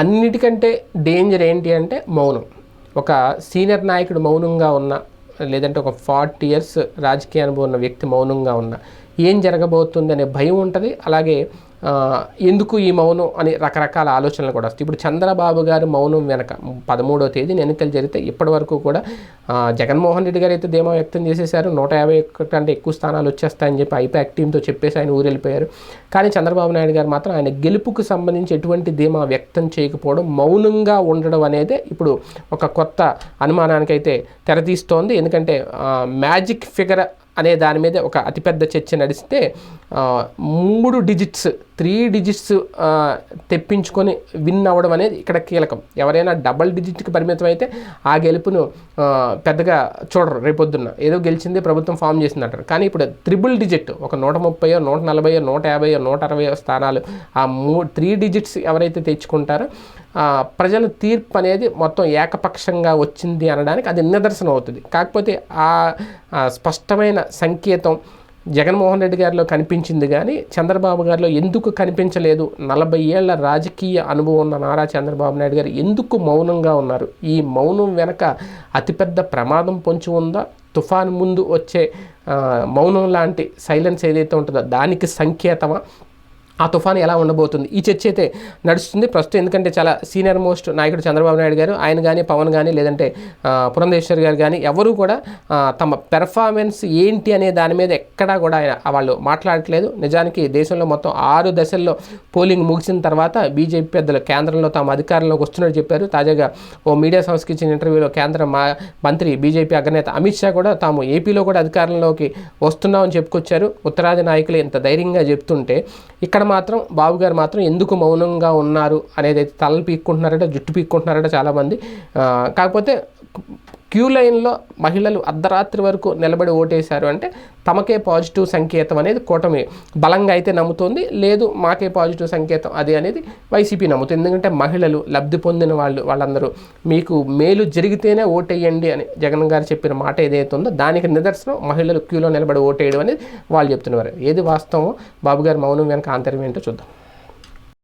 అన్నిటికంటే డేంజర్ ఏంటి అంటే మౌనం. ఒక సీనియర్ నాయకుడు మౌనంగా ఉన్న, లేదంటే ఒక 40 years రాజకీయ అనుభవం ఉన్న వ్యక్తి మౌనంగా ఉన్న ఏం జరగబోతుంది అనే భయం ఉంటుంది. అలాగే ఎందుకు ఈ మౌనం అని రకరకాల ఆలోచనలు కూడా వస్తాయి. ఇప్పుడు చంద్రబాబు గారు మౌనం వెనక 13వ తేదీన ఎన్నికలు జరిగితే ఇప్పటి వరకు కూడా జగన్మోహన్ రెడ్డి గారు అయితే ధీమా వ్యక్తం చేసేశారు. 151 కంటే ఎక్కువ స్థానాలు వచ్చేస్తాయని చెప్పి ఐపాక్ టీంతో చెప్పేసి ఆయన ఊరెళ్ళిపోయారు. కానీ చంద్రబాబు నాయుడు గారు మాత్రం ఆయన గెలుపుకు సంబంధించి ఎటువంటి ధీమా వ్యక్తం చేయకపోవడం, మౌనంగా ఉండడం అనేది ఇప్పుడు ఒక కొత్త అనుమానానికైతే తెరతీస్తోంది. ఎందుకంటే మ్యాజిక్ ఫిగర్ అనే దాని మీద ఒక అతిపెద్ద చర్చ నడిస్తే 3 digits 3 digits తెప్పించుకొని విన్ అవ్వడం అనేది ఇక్కడ కీలకం. ఎవరైనా డబల్ డిజిట్కి పరిమితం అయితే ఆ గెలుపును పెద్దగా చూడరు. రేపొద్దున్న ఏదో గెలిచింది ప్రభుత్వం ఫామ్ చేసిందంటారు. కానీ ఇప్పుడు 3 digit ఒక 130, 140, 150, 160 స్థానాలు ఆ 3 digits ఎవరైతే తెచ్చుకుంటారో ప్రజల తీర్పు అనేది మొత్తం ఏకపక్షంగా వచ్చింది అనడానికి అది నిదర్శనం అవుతుంది. కాకపోతే ఆ స్పష్టమైన సంకేతం జగన్మోహన్ రెడ్డి గారిలో కనిపించింది, కానీ చంద్రబాబు గారిలో ఎందుకు కనిపించలేదు? 40 ఏళ్ల రాజకీయ అనుభవం ఉన్న నారా చంద్రబాబు నాయుడు గారు ఎందుకు మౌనంగా ఉన్నారు? ఈ మౌనం వెనక అతిపెద్ద ప్రమాదం పొంచి ఉందా? తుఫాను ముందు వచ్చే మౌనం లాంటి సైలెన్స్ ఏదైతే ఉంటుందో దానికి సంకేతమా? ఆ తుఫాను ఎలా ఉండబోతుంది? ఈ చర్చ అయితే నడుస్తుంది ప్రస్తుతం. ఎందుకంటే చాలా సీనియర్ మోస్ట్ నాయకుడు చంద్రబాబు నాయుడు గారు, ఆయన కానీ పవన్ కానీ లేదంటే పురంధేశ్వర్ గారు కానీ ఎవరు కూడా తమ పెర్ఫార్మెన్స్ ఏంటి అనే దాని మీద ఎక్కడా కూడా వాళ్ళు మాట్లాడట్లేదు. నిజానికి దేశంలో మొత్తం 6 దశల్లో పోలింగ్ ముగిసిన తర్వాత బీజేపీ పెద్దలు కేంద్రంలో తాము అధికారంలోకి వస్తున్నట్టు చెప్పారు. తాజాగా ఓ మీడియా సంస్థకి ఇచ్చిన ఇంటర్వ్యూలో కేంద్ర మంత్రి బీజేపీ అగ్రనేత అమిత్ షా కూడా తాము ఏపీలో కూడా అధికారంలోకి వస్తున్నామని చెప్పుకొచ్చారు. ఉత్తరాది నాయకులు ఇంత ధైర్యంగా చెప్తుంటే ఇక్కడ మాత్రం బాబు గారు మాత్రం ఎందుకు మౌనంగా ఉన్నారు అనేది అయితే తలలు పీక్కుంటున్నారట, జుట్టు పీక్కుంటున్నారట చాలామంది. కాకపోతే క్యూ లైన్లో మహిళలు అర్ధరాత్రి వరకు నిలబడి ఓటేశారు అంటే తమకే పాజిటివ్ సంకేతం అనేది కూటమి బలంగా అయితే నమ్ముతోంది. లేదు మాకే పాజిటివ్ సంకేతం అది అనేది వైసీపీ నమ్ముతుంది. ఎందుకంటే మహిళలు లబ్ధి పొందిన వాళ్ళందరూ మీకు మేలు జరిగితేనే ఓటేయండి అని జగన్ గారు చెప్పిన మాట ఏదైతే ఉందో దానికి నిదర్శనం మహిళలు క్యూలో నిలబడి ఓటేయడం అనేది వాళ్ళు చెప్తున్నారు. ఏది వాస్తవం, బాబు గారు మౌనం వెనక ఆంతర్యం ఏంటో చూద్దాం.